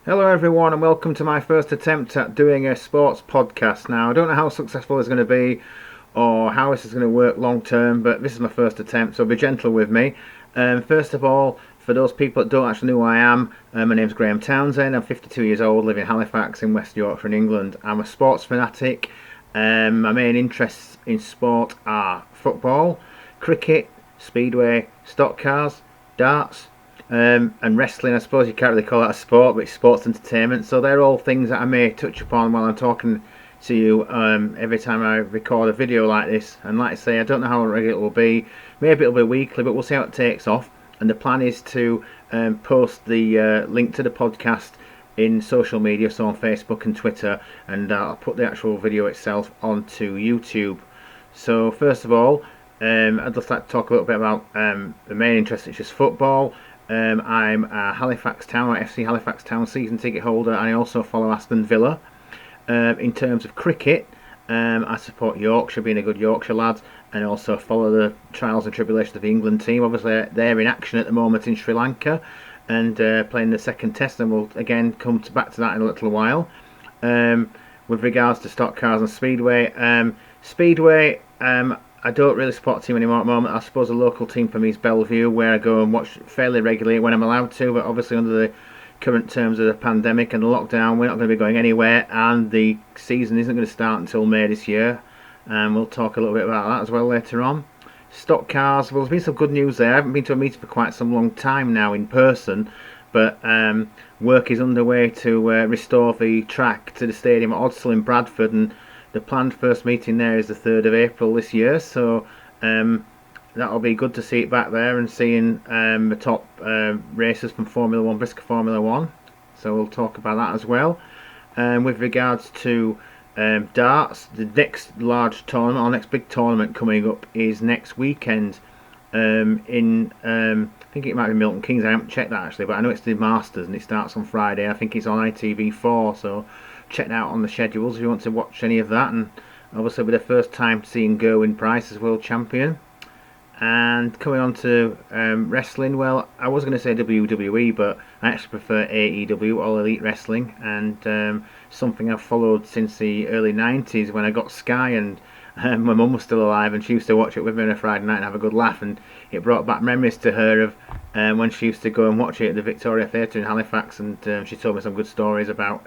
Hello everyone and welcome to my first attempt at doing a sports podcast. Now I don't know how successful it's going to be or how this is going to work long term, but this is my first attempt, so be gentle with me. First of all, for those people that don't actually know who I am, my name's Graham Townsend. I'm 52 years old, live in Halifax in West Yorkshire in England. I'm a sports fanatic. My main interests in sport are football, cricket, speedway, stock cars, darts, and wrestling. I suppose you can't really call that a sport, but it's sports entertainment. So they're all things that I may touch upon while I'm talking to you every time I record a video like this. And like I say, I don't know how regular it will be. Maybe it'll be weekly, but we'll see how it takes off. And the plan is to post the link to the podcast in social media, so on Facebook and Twitter, and I'll put the actual video itself onto YouTube. So first of all, I'd just like to talk a little bit about the main interest, which is football. I'm a Halifax Town, FC Halifax Town season ticket holder, and I also follow Aston Villa. In terms of cricket, I support Yorkshire, being a good Yorkshire lad, and also follow the trials and tribulations of the England team. Obviously, they're in action at the moment in Sri Lanka and playing the second test, and we'll again come back to that in a little while. With regards to stock cars and speedway, I don't really support a team anymore at the moment. I suppose a local team for me is Bellevue, where I go and watch fairly regularly when I'm allowed to, but obviously under the current terms of the pandemic and the lockdown, we're not going to be going anywhere, and the season isn't going to start until May this year. And we'll talk a little bit about that as well later on. Stock cars, well, there's been some good news there. I haven't been to a meeting for quite some long time now in person, but work is underway to restore the track to the stadium at Odsal in Bradford, and the planned first meeting there is the 3rd of April this year, so that'll be good to see it back there and seeing the top racers from Formula 1, Bristol Formula 1. So we'll talk about that as well. With regards to darts, the next large tournament, or next big tournament coming up is next weekend I think it might be Milton Keynes. I haven't checked that actually, but I know it's the Masters and it starts on Friday. I think it's on ITV4, so check that out on the schedules if you want to watch any of that. And obviously it'll be the first time seeing Gerwyn Price as world champion. And coming on to wrestling, well, I was going to say WWE, but I actually prefer AEW, All Elite Wrestling, and something I've followed since the early 90s when I got Sky, and my mum was still alive and she used to watch it with me on a Friday night and have a good laugh, and it brought back memories to her of when she used to go and watch it at the Victoria Theatre in Halifax, and she told me some good stories about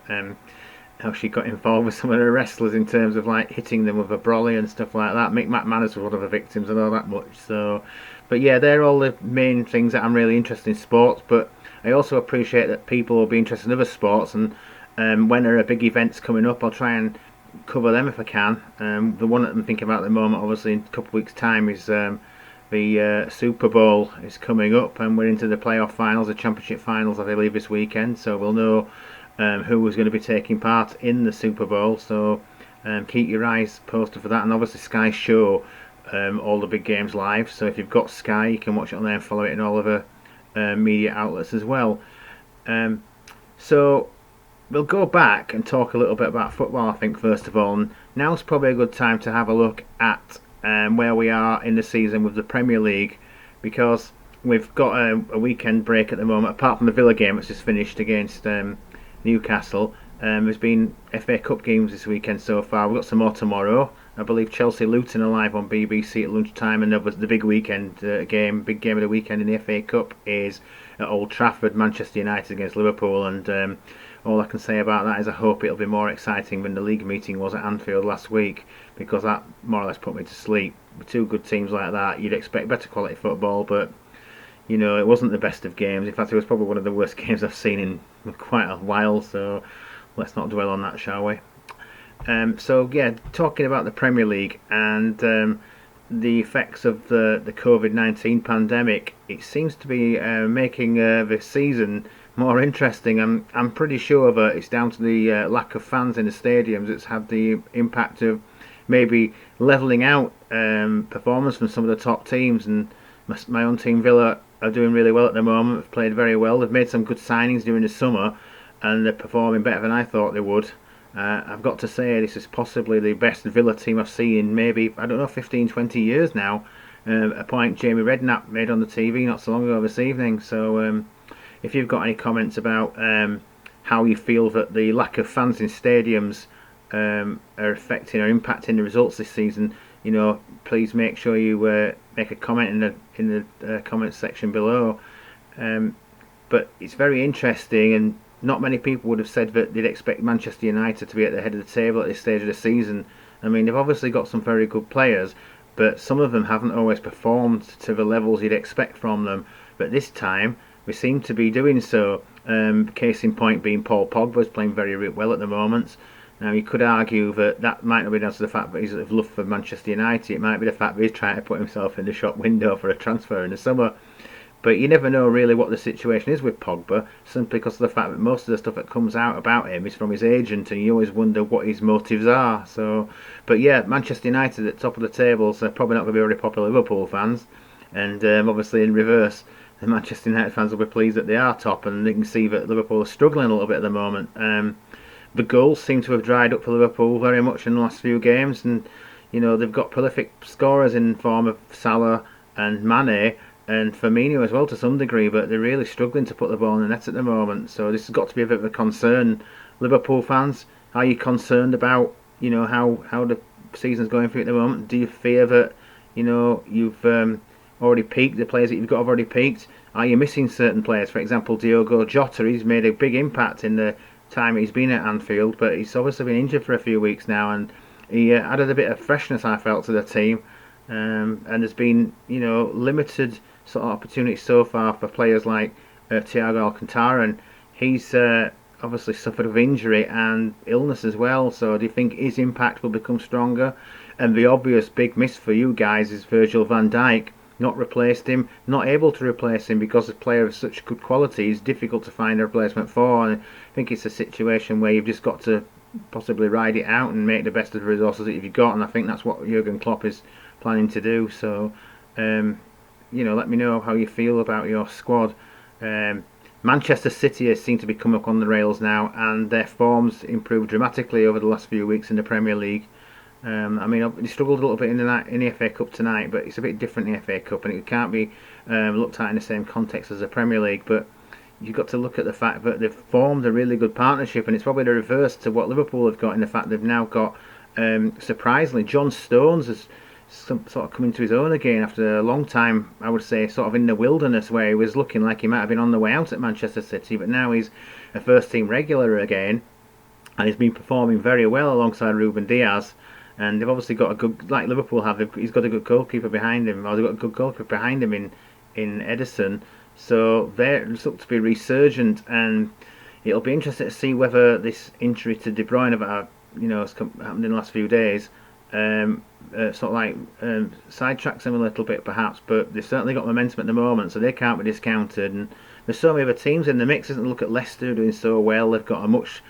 how she got involved with some of the wrestlers in terms of like hitting them with a brolly and stuff like that. Mick McManus was one of the victims, I know that much. So, but yeah, they're all the main things that I'm really interested in sports. But I also appreciate that people will be interested in other sports, and when there are big events coming up, I'll try and cover them if I can. The one that I'm thinking about at the moment, obviously in a couple of weeks' time, is the Super Bowl is coming up, and we're into the playoff finals, the championship finals, I believe, this weekend. So we'll know who was going to be taking part in the Super Bowl, so keep your eyes posted for that. And obviously Sky show all the big games live, so if you've got Sky you can watch it on there and follow it in all of the media outlets as well. So we'll go back and talk a little bit about football, I think, first of all. And now's probably a good time to have a look at where we are in the season with the Premier League, because we've got a weekend break at the moment, apart from the Villa game which just finished against Newcastle. There's been FA Cup games this weekend so far. We've got some more tomorrow. I believe Chelsea Luton are live on BBC at lunchtime, and the big weekend big game of the weekend in the FA Cup is at Old Trafford, Manchester United against Liverpool, and all I can say about that is I hope it'll be more exciting than the league meeting was at Anfield last week, because that more or less put me to sleep. With two good teams like that, you'd expect better quality football, but you know, it wasn't the best of games. In fact, it was probably one of the worst games I've seen in quite a while, so let's not dwell on that, shall we? So yeah, talking about the Premier League and the effects of the COVID-19 pandemic, it seems to be making the season more interesting. I'm pretty sure that it's down to the lack of fans in the stadiums. It's had the impact of maybe levelling out performance from some of the top teams, and my own team Villa are doing really well at the moment. They've played very well. They've made some good signings during the summer, and they're performing better than I thought they would. I've got to say, this is possibly the best Villa team I've seen in maybe, I don't know, 15, 20 years now. A point Jamie Redknapp made on the TV not so long ago this evening. So if you've got any comments about how you feel that the lack of fans in stadiums are affecting or impacting the results this season. Please make sure you make a comment in the comments section below. But it's very interesting, and not many people would have said that they'd expect Manchester United to be at the head of the table at this stage of the season. I mean, they've obviously got some very good players, but some of them haven't always performed to the levels you'd expect from them. But this time, we seem to be doing so. Case in point being Paul Pogba's playing very well at the moment. Now, you could argue that might not be down to the fact that he's of love for Manchester United. It might be the fact that he's trying to put himself in the shop window for a transfer in the summer. But you never know really what the situation is with Pogba, simply because of the fact that most of the stuff that comes out about him is from his agent, and you always wonder what his motives are. But yeah, Manchester United at the top of the table, so probably not going to be very popular Liverpool fans. And obviously in reverse, the Manchester United fans will be pleased that they are top, and they can see that Liverpool are struggling a little bit at the moment. The goals seem to have dried up for Liverpool very much in the last few games, and they've got prolific scorers in form of Salah and Mane, and Firmino as well to some degree, but they're really struggling to put the ball in the net at the moment. So this has got to be a bit of a concern. Liverpool fans, are you concerned about how the season's going for you at the moment? Do you fear that you've already peaked, the players that you've got have already peaked? Are you missing certain players? For example, Diogo Jota, he's made a big impact in the time he's been at Anfield, but he's obviously been injured for a few weeks now, and he added a bit of freshness, I felt, to the team. And there's been limited sort of opportunities so far for players like Thiago Alcantara, and he's obviously suffered of injury and illness as well. So do you think his impact will become stronger? And the obvious big miss for you guys is Virgil van Dijk. Not able to replace him because a player of such good quality is difficult to find a replacement for. And I think it's a situation where you've just got to possibly ride it out and make the best of the resources that you've got, and I think that's what Jurgen Klopp is planning to do. So let me know how you feel about your squad. Manchester City seem to be coming up on the rails now, and their form's improved dramatically over the last few weeks in the Premier League. They struggled a little bit in the FA Cup tonight, but it's a bit different in the FA Cup, and it can't be looked at in the same context as the Premier League. But you've got to look at the fact that they've formed a really good partnership, and it's probably the reverse to what Liverpool have got, in the fact they've now got, surprisingly, John Stones has sort of come into his own again after a long time, I would say, sort of in the wilderness, where he was looking like he might have been on the way out at Manchester City, but now he's a first team regular again, and he's been performing very well alongside Ruben Diaz. And they've obviously got a good, like Liverpool have, he's got a good goalkeeper behind him, or they've got a good goalkeeper behind him in Ederson. So they look to be resurgent, and it'll be interesting to see whether this injury to De Bruyne that has happened in the last few days sidetracks them a little bit perhaps, but they've certainly got momentum at the moment, so they can't be discounted. And there's so many other teams in the mix. Doesn't look at Leicester doing so well. They've got a much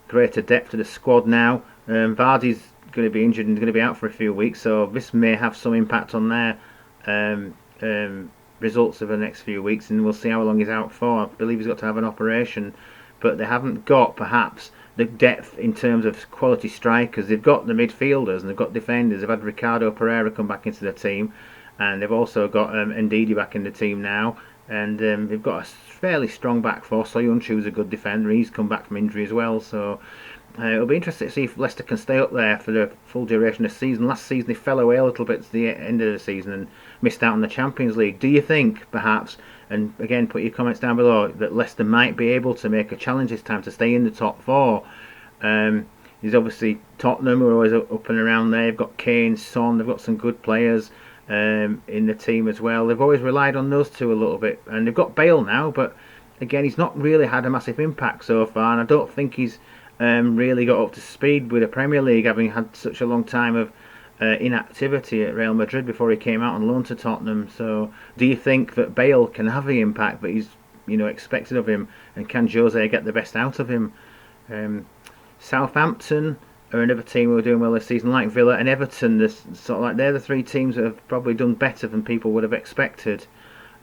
greater depth to the squad now. Vardy's going to be injured and going to be out for a few weeks, so this may have some impact on their results of the next few weeks, and we'll see how long he's out for. I believe he's got to have an operation, but they haven't got perhaps the depth in terms of quality strikers. They've got the midfielders and they've got defenders. They've had Ricardo Pereira come back into the team, and they've also got Ndidi back in the team now, and they've got a fairly strong back four. Soyunchu's a good defender. He's come back from injury as well, so it'll be interesting to see if Leicester can stay up there for the full duration of the season. Last season they fell away a little bit to the end of the season and missed out on the Champions League. Do you think perhaps, and again put your comments down below, that Leicester might be able to make a challenge this time to stay in the top four? There's obviously Tottenham, who are always up and around there. They've got Kane, Son, they've got some good players in the team as well. They've always relied on those two a little bit, and they've got Bale now, but again he's not really had a massive impact so far, and I don't think he's really got up to speed with the Premier League, having had such a long time of inactivity at Real Madrid before he came out on loan to Tottenham. So do you think that Bale can have the impact that he's expected of him, and can Jose get the best out of him? Southampton are another team who are doing well this season, like Villa and Everton. They're the three teams that have probably done better than people would have expected.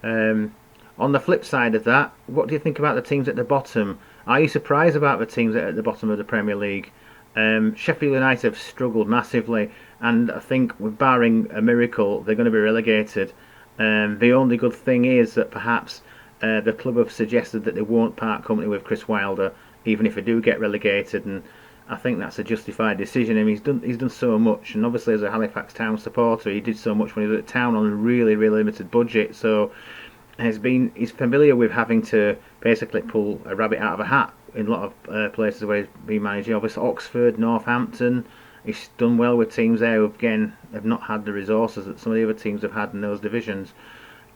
On the flip side of that, what do you think about the teams at the bottom? Are you surprised about the teams at the bottom of the Premier League? Sheffield United have struggled massively, and I think, barring a miracle, they're going to be relegated. The only good thing is that perhaps the club have suggested that they won't part company with Chris Wilder, even if they do get relegated, and I think that's a justified decision. I mean, he's done so much, and obviously as a Halifax Town supporter, he did so much when he was at Town on a really limited budget. So he's familiar with having to basically pull a rabbit out of a hat in a lot of places where he's been managing. Obviously Oxford, Northampton. He's done well with teams there who again have not had the resources that some of the other teams have had in those divisions.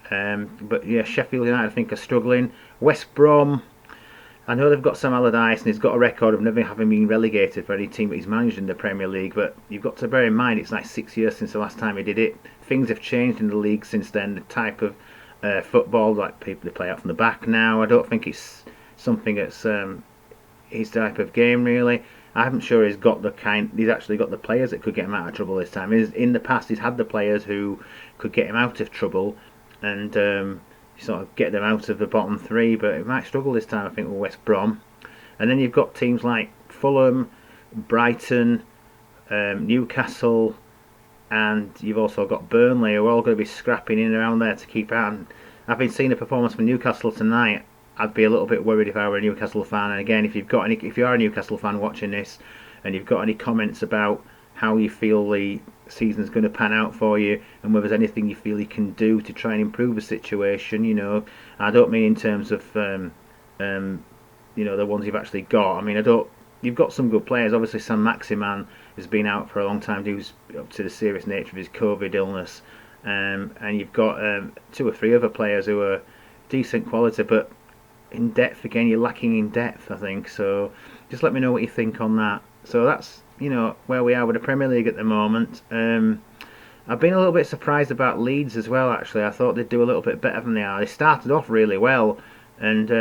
But yeah, Sheffield United I think are struggling. West Brom, I know they've got Sam Allardyce and he's got a record of never having been relegated for any team that he's managed in the Premier League, but you've got to bear in mind it's like 6 years since the last time he did it. Things have changed in the league since then. The type of football, like people they play out from the back now, I don't think it's something that's his type of game really. I'm sure he's actually got the players that could get him out of trouble this time. In the past he's had the players who could get him out of trouble and sort of get them out of the bottom three, but it might struggle this time I think with West Brom. And then you've got teams like Fulham, Brighton, Newcastle, and you've also got Burnley, who are all going to be scrapping in around there to keep out. And I've been seeing a performance from Newcastle tonight. I'd be a little bit worried if I were a Newcastle fan. And again, if you are a Newcastle fan watching this, and you've got any comments about how you feel the season's going to pan out for you, and whether there's anything you feel you can do to try and improve the situation, I don't mean in terms of the ones you've actually got. I mean, you've got some good players. Obviously, Sam Maximan has been out for a long time due to the serious nature of his COVID illness, and you've got 2 or 3 other players who are decent quality, but in depth again, you're lacking in depth, I think. So just let me know what you think on that. So that's where we are with the Premier League at the moment. I've been a little bit surprised about Leeds as well. Actually, I thought they'd do a little bit better than they are. They started off really well, and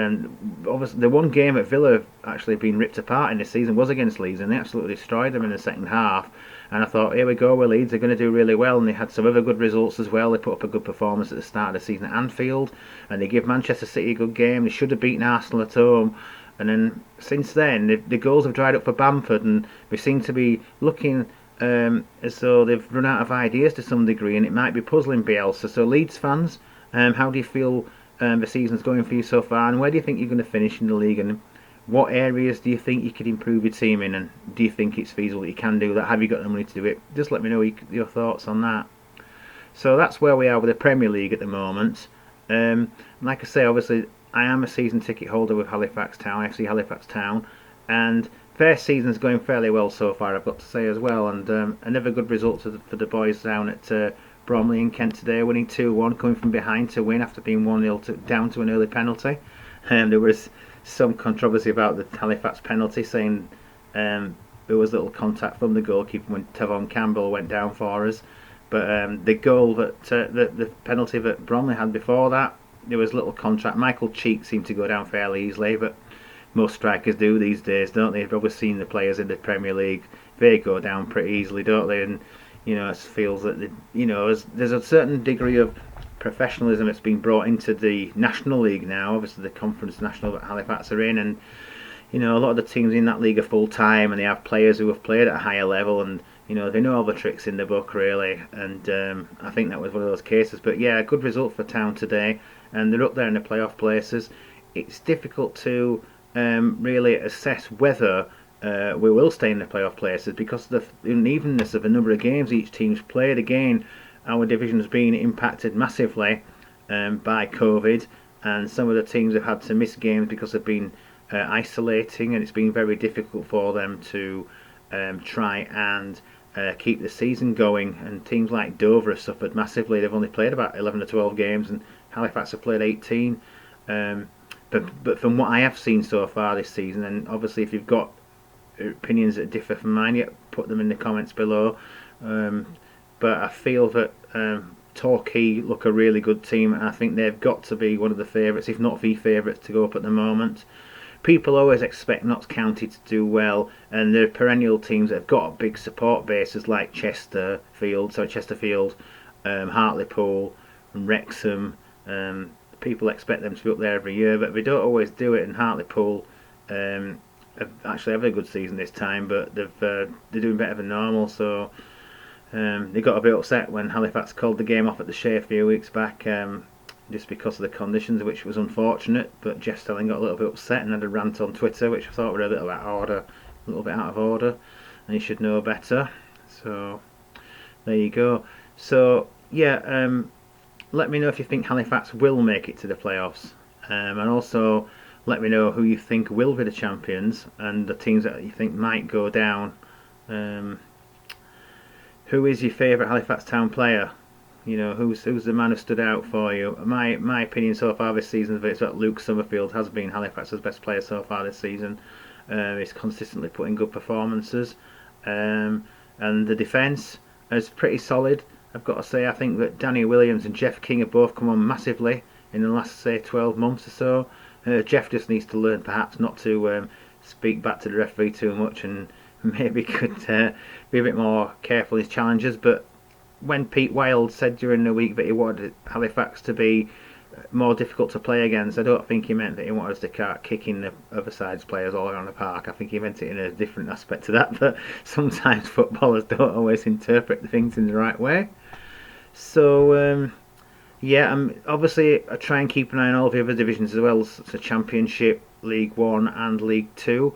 obviously the one game at Villa actually been ripped apart in this season was against Leeds, and they absolutely destroyed them in the second half. And I thought, here we go, where Leeds are going to do really well, and they had some other good results as well. They put up a good performance at the start of the season at Anfield, and they give Manchester City a good game. They should have beaten Arsenal at home. And then since then, the goals have dried up for Bamford, and we seem to be looking as though they've run out of ideas to some degree, and it might be puzzling Bielsa. So Leeds fans, how do you feel the season's going for you so far, and where do you think you're going to finish in the league, and what areas do you think you could improve your team in, and do you think it's feasible that you can do that? Have you got the money to do it? Just let me know your thoughts on that. So that's where we are with the Premier League at the moment. Like I say, obviously I am a season ticket holder with Halifax Town, FC Halifax Town, and their season's going fairly well so far, I've got to say as well. And another good result for the boys down at Bromley in Kent today, winning 2-1, coming from behind to win after being 1-0 down to an early penalty. There was some controversy about the Halifax penalty, saying there was little contact from the goalkeeper when Tavon Campbell went down for us. But the goal the penalty that Bromley had before that, there was little contact. Michael Cheek seemed to go down fairly easily, but most strikers do these days, don't they? You've always seen the players in the Premier League, they go down pretty easily, don't they? And it feels that there's a certain degree of professionalism that's been brought into the National League now. Obviously the Conference National that Halifax are in, and a lot of the teams in that league are full time, and they have players who have played at a higher level, and they know all the tricks in the book really. And I think that was one of those cases. But yeah, a good result for Town today, and they're up there in the playoff places. It's difficult to really assess whether we will stay in the playoff places because of the unevenness of the number of games each team's played. Again, our division has been impacted massively by COVID, and some of the teams have had to miss games because they've been isolating, and it's been very difficult for them to try and keep the season going. And teams like Dover have suffered massively. They've only played about 11 or 12 games, and Halifax have played 18. But from what I have seen so far this season, and obviously if you've got opinions that differ from mine, yet put them in the comments below. But I feel that Torquay look a really good team, and I think they've got to be one of the favourites, if not the favourites, to go up at the moment. People always expect Notts County to do well, and they're perennial teams that have got big support bases like Chesterfield, Hartlepool, and Wrexham. People expect them to be up there every year, but they don't always do it. And Hartlepool have actually had a good season this time, but they're doing better than normal. So they got a bit upset when Halifax called the game off at the Shea a few weeks back. just because of the conditions, which was unfortunate. But Jeff Stelling got a little bit upset and had a rant on Twitter, which I thought were a little bit out of order, and he should know better. So there you go. So yeah, let me know if you think Halifax will make it to the playoffs, and also let me know who you think will be the champions and the teams that you think might go down. Who is your favourite Halifax Town player? You know, who's the man who stood out for you? My opinion so far this season is that Luke Summerfield has been Halifax's best player so far this season. He's consistently putting good performances, and the defence is pretty solid. I've got to say, I think that Danny Williams and Jeff King have both come on massively in the last, say, 12 months or so. Jeff just needs to learn perhaps not to speak back to the referee too much, and maybe could be a bit more careful in his challenges. But when Pete Wild said during the week that he wanted Halifax to be more difficult to play against, I don't think he meant that he wanted us to start kicking the other side's players all around the park. I think he meant it in a different aspect to that, but sometimes footballers don't always interpret things in the right way. So yeah, obviously I try and keep an eye on all the other divisions as well, so Championship, League 1 and League 2.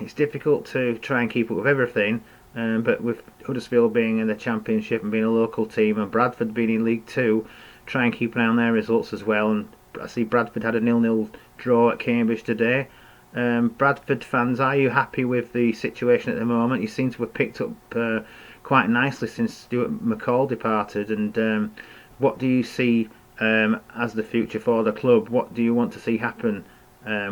It's difficult to try and keep up with everything, but with Huddersfield being in the Championship and being a local team, and Bradford being in League 2, try and keep an eye on their results as well. And I see Bradford had a 0-0 draw at Cambridge today. Bradford fans, are you happy with the situation at the moment? You seem to have picked up quite nicely since Stuart McCall departed, and what do you see as the future for the club? What do you want to see happen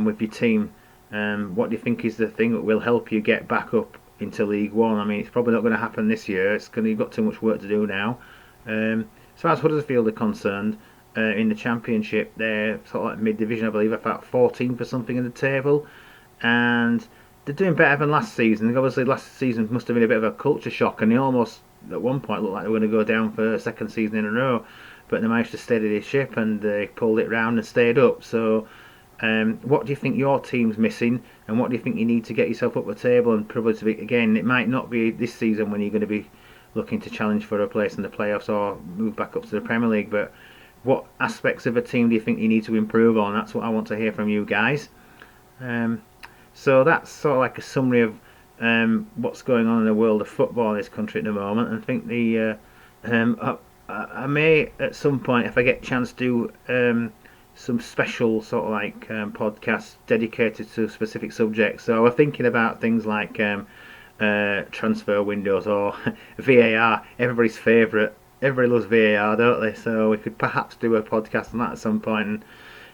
with your team? What do you think is the thing that will help you get back up into League 1? I mean, it's probably not going to happen this year. You've got too much work to do now. As far as Huddersfield are concerned, in the Championship, they're sort of like mid-division, I believe, about 14th or something in the table, and they're doing better than last season. Obviously, last season must have been a bit of a culture shock, and they almost at one point looked like they were going to go down for a second season in a row, but they managed to steady their ship and they pulled it round and stayed up. So what do you think your team's missing, and what do you think you need to get yourself up the table? And probably to be, again, it might not be this season when you're going to be looking to challenge for a place in the playoffs or move back up to the Premier League, but what aspects of a team do you think you need to improve on? That's what I want to hear from you guys. So that's sort of like a summary of what's going on in the world of football in this country at the moment. And I think I may at some point, if I get a chance, do some special sort of like podcasts dedicated to specific subjects. So we're thinking about things like transfer windows or VAR, everybody's favourite. Everybody loves VAR, don't they? So we could perhaps do a podcast on that at some point, and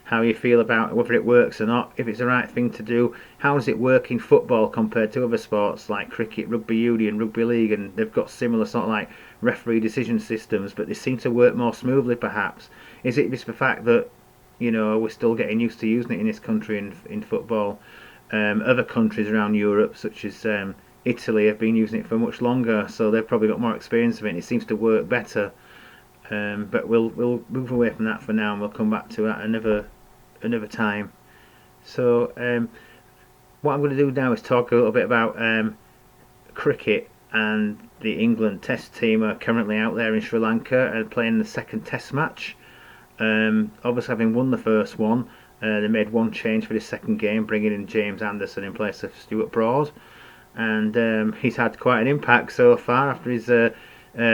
how you feel about whether it works or not, if it's the right thing to do. How does it work in football compared to other sports like cricket, rugby union, rugby league, and they've got similar sort of like referee decision systems, but they seem to work more smoothly perhaps. Is it just the fact that, you know, we're still getting used to using it in this country in football? Other countries around Europe, such as Italy, have been using it for much longer, so they've probably got more experience of it and it seems to work better. But we'll move away from that for now, and we'll come back to that another time. So what I'm going to do now is talk a little bit about cricket, and the England Test team are currently out there in Sri Lanka and playing the second Test match. Obviously, having won the first one, they made one change for the second game, bringing in James Anderson in place of Stuart Broad, and he's had quite an impact so far after his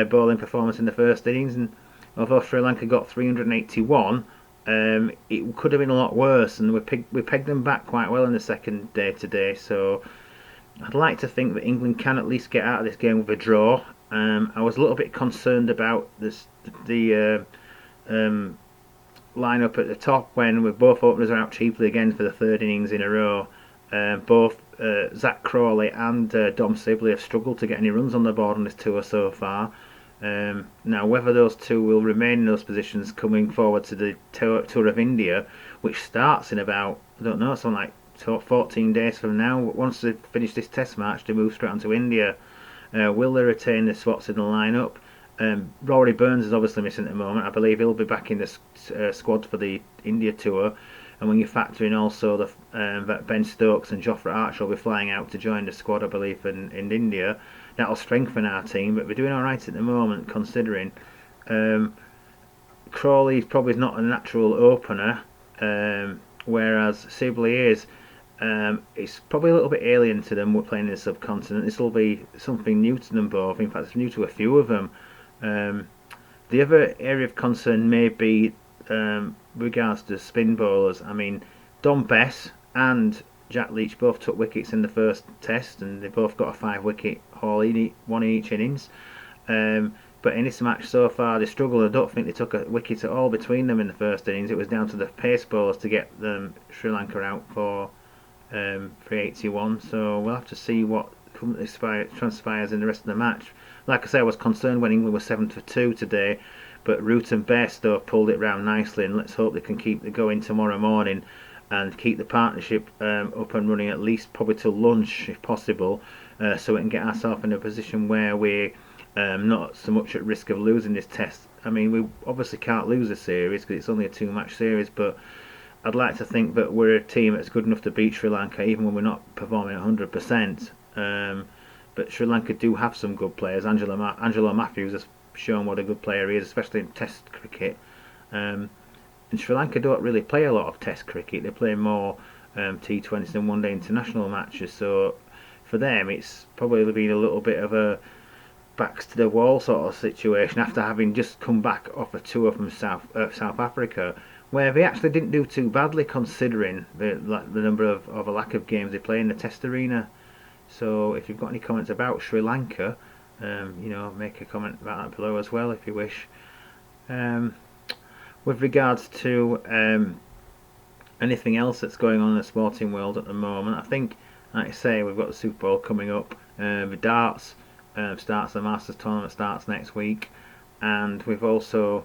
bowling performance in the first innings. And although Sri Lanka got 381, it could have been a lot worse, and we pegged them back quite well in the second day today. So I'd like to think that England can at least get out of this game with a draw. I was a little bit concerned about the lineup at the top when with both openers are out cheaply again for the third innings in a row. Both Zach Crawley and Dom Sibley have struggled to get any runs on the board on this tour so far. Now, whether those two will remain in those positions coming forward to the Tour of India, which starts in about, I don't know, something like 14 days from now. Once they finish this Test match, they move straight on to India. Will they retain the spots in the lineup? Rory Burns is obviously missing at the moment. I believe he'll be back in the squad for the India tour. And when you factor in also that Ben Stokes and Jofra Archer will be flying out to join the squad, I believe, in India, that'll strengthen our team. But we're doing all right at the moment, considering. Crawley probably is not a natural opener, whereas Sibley is. It's probably a little bit alien to them. We're playing in the subcontinent. This will be something new to them both. In fact, it's new to a few of them. The other area of concern may be regards to spin bowlers. I mean, Don Bess and Jack Leach both took wickets in the first test, and they both got a 5-wicket haul, one in each innings. But in this match so far, they struggled. I don't think they took a wicket at all between them in the first innings. It was down to the pace bowlers to get Sri Lanka out for 381. So we'll have to see what transpires in the rest of the match. Like I say, I was concerned when England was 7 for 2 today, but Root and Bairstow pulled it round nicely, and let's hope they can keep it going tomorrow morning and keep the partnership up and running at least probably till lunch if possible, so we can get ourselves in a position where we're not so much at risk of losing this test. I mean, we obviously can't lose a series because it's only a 2-match series, but I'd like to think that we're a team that's good enough to beat Sri Lanka even when we're not performing 100%. But Sri Lanka do have some good players. Angelo Matthews has shown what a good player he is, especially in Test cricket. And Sri Lanka don't really play a lot of Test cricket. They play more T20s and one-day international matches. So for them, it's probably been a little bit of a backs to the wall sort of situation after having just come back off a tour from South Africa, where they actually didn't do too badly considering the number of a lack of games they play in the Test arena. So if you've got any comments about Sri Lanka, make a comment about that below as well if you wish. With regards to anything else that's going on in the sporting world at the moment, I think, like I say, we've got the Super Bowl coming up. The darts starts, the Masters tournament starts next week, and we've also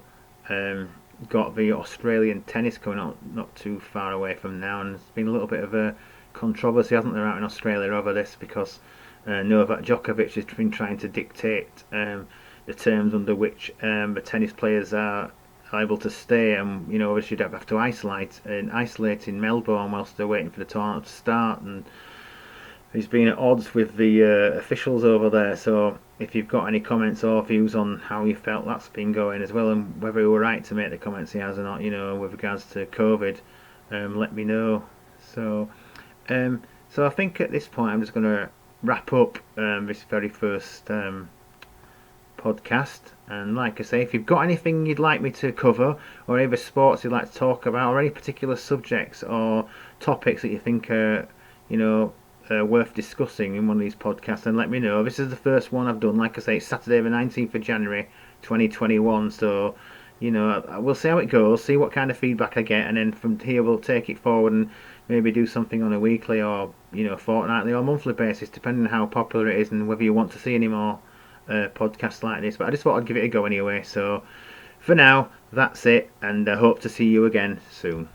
got the Australian tennis coming up not too far away from now, and there's been a little bit of a controversy, hasn't there, out in Australia over this, because Novak Djokovic has been trying to dictate the terms under which the tennis players are able to stay, and obviously you'd have to isolate in Melbourne whilst they're waiting for the tournament to start, and he's been at odds with the officials over there. So if you've got any comments or views on how you felt that's been going as well, and whether he were right to make the comments he has or not, with regards to COVID, let me know. So I think at this point I'm just going to wrap up this very first podcast. And like I say, if you've got anything you'd like me to cover, or any sports you'd like to talk about, or any particular subjects or topics that you think are worth discussing in one of these podcasts, then let me know. This is the first one I've done. Like I say, it's Saturday the 19th of January 2021, so we'll see how it goes, see what kind of feedback I get, and then from here we'll take it forward and maybe do something on a weekly or fortnightly or monthly basis, depending on how popular it is and whether you want to see any more podcasts like this. But I just thought I'd give it a go anyway. So for now, that's it, and I hope to see you again soon.